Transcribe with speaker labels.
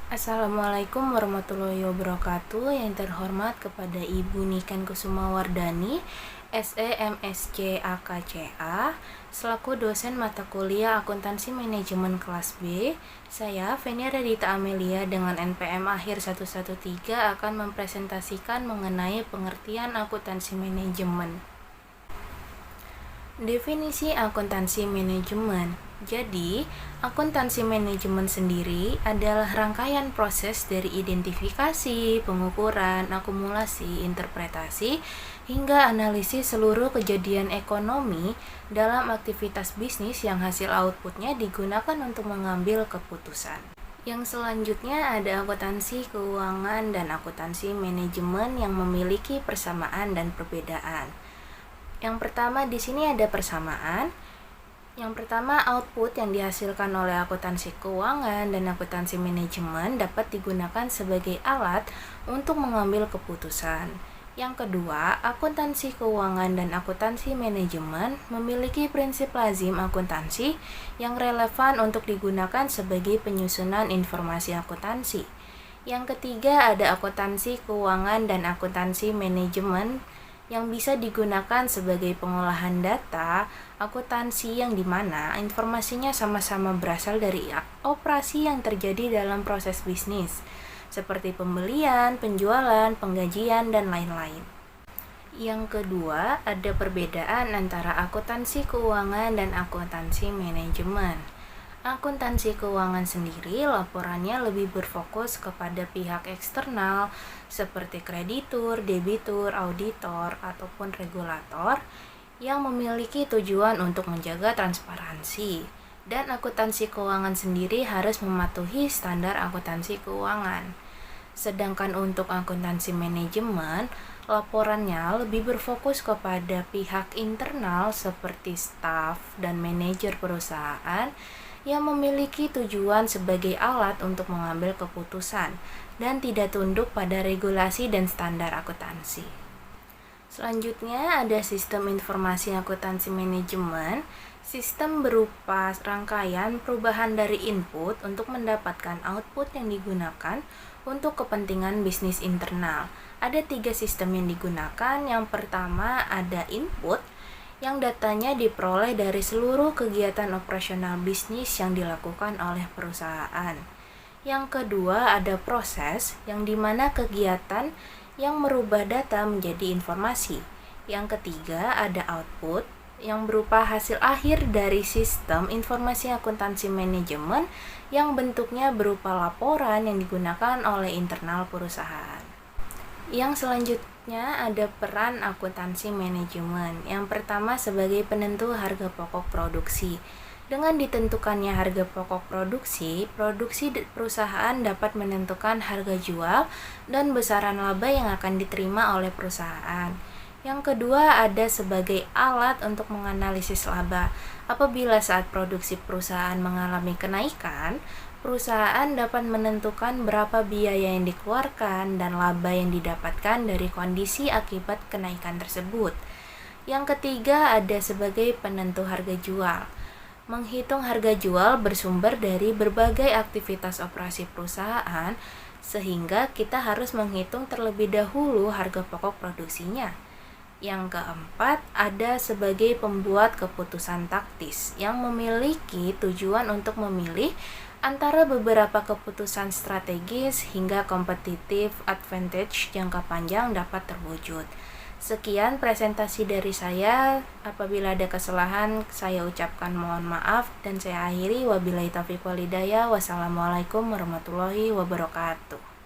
Speaker 1: Assalamualaikum warahmatullahi wabarakatuh. Yang terhormat kepada Ibu Niken Kusuma Wardani, SE MSc AKCA, selaku dosen mata kuliah Akuntansi Manajemen kelas B. Saya, Feni Radita Amelia dengan NPM akhir 113 akan mempresentasikan mengenai pengertian akuntansi manajemen. Definisi akuntansi manajemen. Jadi, akuntansi manajemen sendiri adalah rangkaian proses dari identifikasi, pengukuran, akumulasi, interpretasi, hingga analisis seluruh kejadian ekonomi dalam aktivitas bisnis yang hasil outputnya digunakan untuk mengambil keputusan. Yang selanjutnya ada akuntansi keuangan dan akuntansi manajemen yang memiliki persamaan dan perbedaan. Yang pertama di sini ada persamaan. Yang pertama, output yang dihasilkan oleh akuntansi keuangan dan akuntansi manajemen dapat digunakan sebagai alat untuk mengambil keputusan. Yang kedua, akuntansi keuangan dan akuntansi manajemen memiliki prinsip lazim akuntansi yang relevan untuk digunakan sebagai penyusunan informasi akuntansi. Yang ketiga, ada akuntansi keuangan dan akuntansi manajemen yang bisa digunakan sebagai pengolahan data akuntansi yang dimana informasinya sama-sama berasal dari operasi yang terjadi dalam proses bisnis, seperti pembelian, penjualan, penggajian, dan lain-lain. Yang kedua, ada perbedaan antara akuntansi keuangan dan akuntansi manajemen. Akuntansi keuangan sendiri laporannya lebih berfokus kepada pihak eksternal seperti kreditur, debitur, auditor, ataupun regulator yang memiliki tujuan untuk menjaga transparansi. Dan akuntansi keuangan sendiri harus mematuhi standar akuntansi keuangan. Sedangkan untuk akuntansi manajemen, laporannya lebih berfokus kepada pihak internal seperti staf dan manajer perusahaan yang memiliki tujuan sebagai alat untuk mengambil keputusan dan tidak tunduk pada regulasi dan standar akuntansi. Selanjutnya ada sistem informasi akuntansi manajemen. Sistem berupa rangkaian perubahan dari input untuk mendapatkan output yang digunakan untuk kepentingan bisnis internal. Ada 3 sistem yang digunakan. Yang pertama ada input, yang datanya diperoleh dari seluruh kegiatan operasional bisnis yang dilakukan oleh perusahaan. Yang kedua ada proses, yang dimana kegiatan yang merubah data menjadi informasi. Yang ketiga ada output, yang berupa hasil akhir dari sistem informasi akuntansi manajemen yang bentuknya berupa laporan yang digunakan oleh internal perusahaan. Yang selanjutnya ada peran akuntansi manajemen. Yang pertama sebagai penentu harga pokok produksi. Dengan ditentukannya harga pokok produksi perusahaan dapat menentukan harga jual dan besaran laba yang akan diterima oleh perusahaan. Yang kedua ada sebagai alat untuk menganalisis laba. Apabila saat produksi perusahaan mengalami kenaikan, perusahaan dapat menentukan berapa biaya yang dikeluarkan dan laba yang didapatkan dari kondisi akibat kenaikan tersebut. Yang ketiga ada sebagai penentu harga jual. Menghitung harga jual bersumber dari berbagai aktivitas operasi perusahaan, sehingga kita harus menghitung terlebih dahulu harga pokok produksinya. Yang keempat, ada sebagai pembuat keputusan taktis yang memiliki tujuan untuk memilih antara beberapa keputusan strategis hingga kompetitif advantage jangka panjang dapat terwujud. Sekian presentasi dari saya. Apabila ada kesalahan, saya ucapkan mohon maaf dan saya akhiri. Wabillahi taufiq wal hidayah. Wassalamualaikum warahmatullahi wabarakatuh.